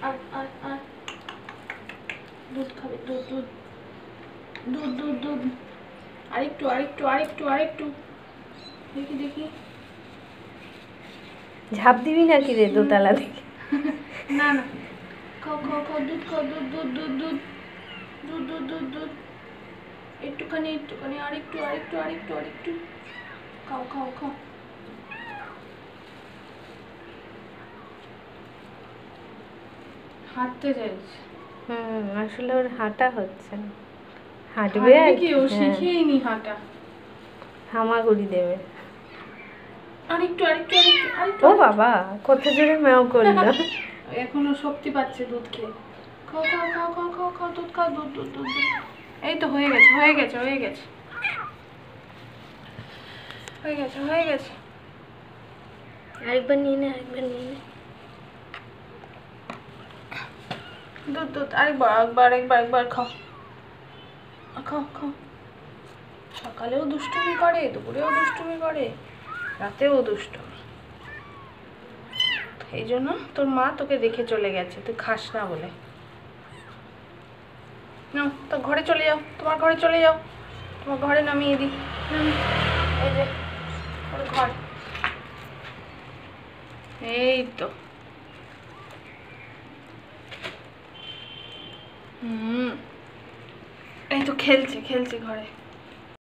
আর দুধ খাবে, দুধ দুধ দুধ দুধ দুধ। আরেকটু আরেকটু আরেকটু আরেকটু। দেখি দেখি, ঝাঁপ দিবি নাকি রে দোতলা থেকে? না না, খাও খাও খাও, দুধ খাও, দুধ দুধ দুধ দুধ দুধ দুধ দুধ দুধ। একটুখানি একটুখানি, আরেকটু আরেকটু আরেকটু আরেকটু। খাও খাও খাও। হাঁটতে চাইছে। আসলে ওর হাঁটা হচ্ছে না, হাঁটবে আর কি, ও শিখেইনি হাঁটা। হামাগুড়ি দেবে। আরেকটু আরেকটু আরেকটু আরেকটু। ও বাবা, কত জোরে ম্যাও করলো। এখনো শক্তি পাচ্ছে দুধ খেয়ে। খাও খাও খাও খাও খাও খাও, দুধ খাও, দুধ দুধ দুধ দুধ। এই তো হয়ে গেছে হয়ে গেছে হয়ে গেছে হয়ে গেছে হয়ে গেছে। আরেকবার নিয়ে নে, আরেকবার নিয়ে নে। দুধ দুধ, আরেকবার একবার একবার একবার খাও খাও খাও। সকালেও দুষ্টুমি করে, দুপুরেও দুষ্টুমি করে, রাতেও দুষ্টুমি। এই জন্য তোর মা তোকে রেখে চলে গেছে, তুই খাস না বলে। না, তো ঘরে চলে যাও, তোমার ঘরে চলে যাও, তোমার ঘরে নামিয়ে দিই। এই যে ওর ঘর, এই তো। এই তো খেলছে খেলছে ঘরে।